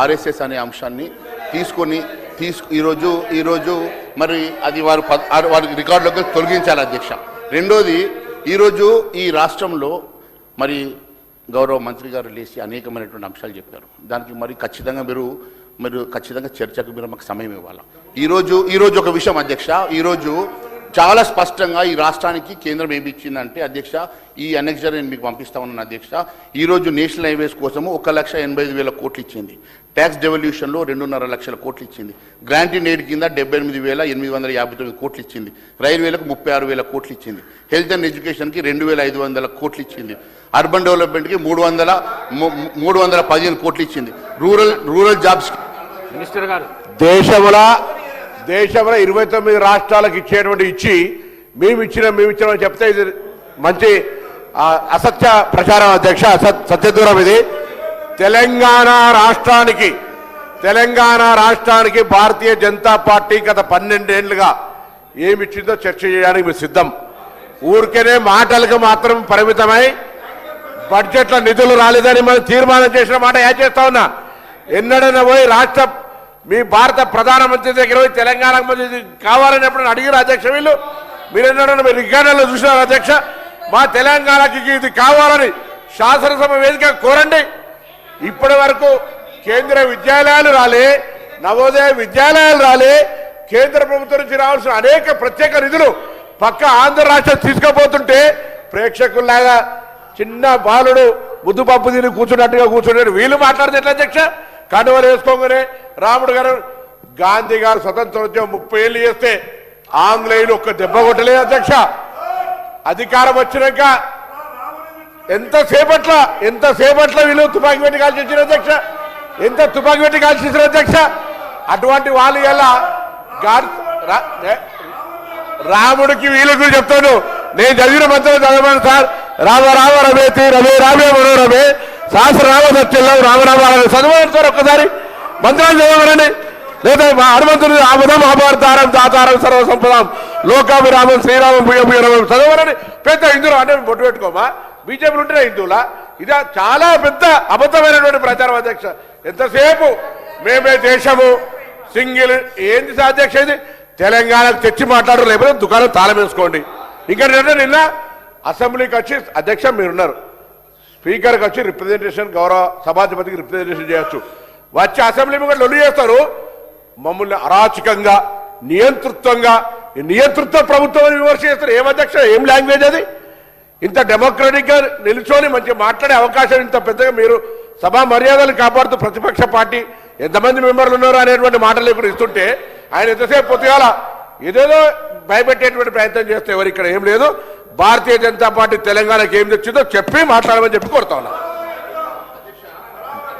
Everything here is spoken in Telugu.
ఆర్ఎస్ఎస్ అనే అంశాన్ని తీసుకొని ఈరోజు మరి అది వారి రికార్డులోకి తొలగించాలి అధ్యక్ష. రెండోది, ఈరోజు ఈ రాష్ట్రంలో మరి గౌరవ మంత్రి గారు లేచి అనేకమైనటువంటి అంశాలు చెప్పారు. దానికి మరి ఖచ్చితంగా మీరు చర్చకు మాకు సమయం ఇవ్వాలి. ఈరోజు ఒక విషయం అధ్యక్ష, ఈరోజు చాలా స్పష్టంగా ఈ రాష్ట్రానికి కేంద్రం ఏమి ఇచ్చిందంటే అధ్యక్ష, ఈ అనెక్సర్ నేను మీకు పంపిస్తా ఉన్నాను అధ్యక్ష. ఈరోజు నేషనల్ హైవేస్ కోసము 1,85,000 కోట్లు ఇచ్చింది. ట్యాక్స్ డెవల్యూషన్లో 2.5 లక్షల కోట్లు ఇచ్చింది. గ్రాంట్ ఇన్ ఎయిడ్ కింద 78,859 కోట్లు ఇచ్చింది. రైల్వేలకు 36,000 కోట్లు ఇచ్చింది. హెల్త్ అండ్ ఎడ్యుకేషన్కి 2,500 కోట్లు ఇచ్చింది. అర్బన్ డెవలప్మెంట్కి 315 కోట్లు ఇచ్చింది. రూరల్ జాబ్స్ మినిస్టర్ గారు దేశంలో 29 రాష్ట్రాలకు ఇచ్చి మేము ఇచ్చిన చెప్తే ఇది మంచి అసత్య ప్రచారం అధ్యక్ష, సత్యదూరం ఇది. తెలంగాణ రాష్ట్రానికి భారతీయ జనతా పార్టీ గత 12 ఏళ్లుగా ఏమిచ్చిందో చర్చ చేయడానికి మీరు సిద్ధం. ఊరికేనే మాటలకు మాత్రం పరిమితమై బడ్జెట్లో నిధులు రాలేదని మనం తీర్మానం చేసిన మాట యాడ్ చేస్తా ఉన్నా. ఎన్నడైనా పోయి మీ భారత ప్రధానమంత్రి దగ్గర పోయి తెలంగాణకు మంది కావాలని ఎప్పుడు అడిగిన అధ్యక్ష వీళ్ళు మీరు ఎన్నడన్నా మీరు రికార్డుల్లో చూసినారు అధ్యక్ష. మా తెలంగాణకి ఇది కావాలని శాసనసభ వేదిక కోరండి. ఇప్పటి వరకు కేంద్ర విద్యాలయాలు రాలే, నవోదయ విద్యాలయాలు రాలే. కేంద్ర ప్రభుత్వం నుంచి రావాల్సిన అనేక ప్రత్యేక నిధులు పక్క ఆంధ్ర రాష్ట్రం తీసుకుపోతుంటే ప్రేక్షకుల్లాగా చిన్న బాలుడు ముద్దుపప్పు తిని కూర్చున్నట్టుగా కూర్చున్నాడు. వీళ్ళు మాట్లాడితే ఎట్లా అధ్యక్ష? కండువలు వేసుకోగానే రాముడు గారు గాంధీ గారు స్వతంత్రోద్యమం 30 ఏళ్ళు చేస్తే ఆంగ్లేయులు ఒక్క దెబ్బ కొట్టలేదు అధ్యక్ష. అధికారం వచ్చినాక ఎంతసేపట్లో వీళ్ళు తుపాకీ పెట్టి కాల్చి ఇచ్చిన అధ్యక్ష, ఎంత తుపాకీ పెట్టి కాల్చి ఇచ్చిన అధ్యక్ష. అటువంటి వాళ్ళు ఎలా రాముడికి వీళ్ళకు చెప్తాను. నేను చదివిన మంత్రం చదవను సార్. రామ రామ రమేతి రమే రామే మనోరమే శాస్త్ర రామ సత్యంలో రామరామాలని చదవండి సార్. ఒక్కసారి మంత్రాలు చదవనండి. లేదా హనుమంతుడు ఆపదం మహాభారతారం దాతారం సర్వసంపదం లోకాభిరామం శ్రీరామం భుజభుజరామం చదవనని పెద్ద హిందువులు అంటే బొట్టు పెట్టుకోమా? బీజేపీలు ఉంటున్నా హిందువులా? ఇది చాలా పెద్ద అబద్ధమైనటువంటి ప్రచారం అధ్యక్ష. ఎంతసేపు మేమే దేశము సింగిల్ ఏంది సార్ అధ్యక్ష? ఇది తెలంగాణకు తెచ్చి మాట్లాడరు, లేకపోతే దుకాణం తాళం వేసుకోండి. ఇంకా నిన్న అసెంబ్లీకి వచ్చి అధ్యక్ష మీరున్నారు, స్పీకర్కి వచ్చి రిప్రజెంటేషన్ గౌరవ సభాధిపతికి రిప్రజెంటేషన్ చేయొచ్చు. వచ్చి అసెంబ్లీ మీద లొల్లి చేస్తారు. మమ్మల్ని అరాచకంగా నియంతృత్వ ప్రభుత్వం విమర్శ చేస్తారు. ఏం అధ్యక్ష, ఏం లాంగ్వేజ్ అది? ఇంత డెమోక్రటిక్గా నిల్చొని మంచిగా మాట్లాడే అవకాశం ఇంత పెద్దగా మీరు సభా మర్యాదలు కాపాడుతూ ప్రతిపక్ష పార్టీ ఎంతమంది మెంబర్లు ఉన్నారు అనేటువంటి మాటలు ఇప్పుడు ఇస్తుంటే ఆయన ఎంతసేపు పొద్దుగాల ఏదేదో భయపెట్టేటువంటి ప్రయత్నం చేస్తే ఎవరు ఇక్కడ ఏం లేదు. భారతీయ జనతా పార్టీ తెలంగాణకి ఏం తెచ్చిందో చెప్పి మాట్లాడమని చెప్పి కోరుతా ఉన్నా.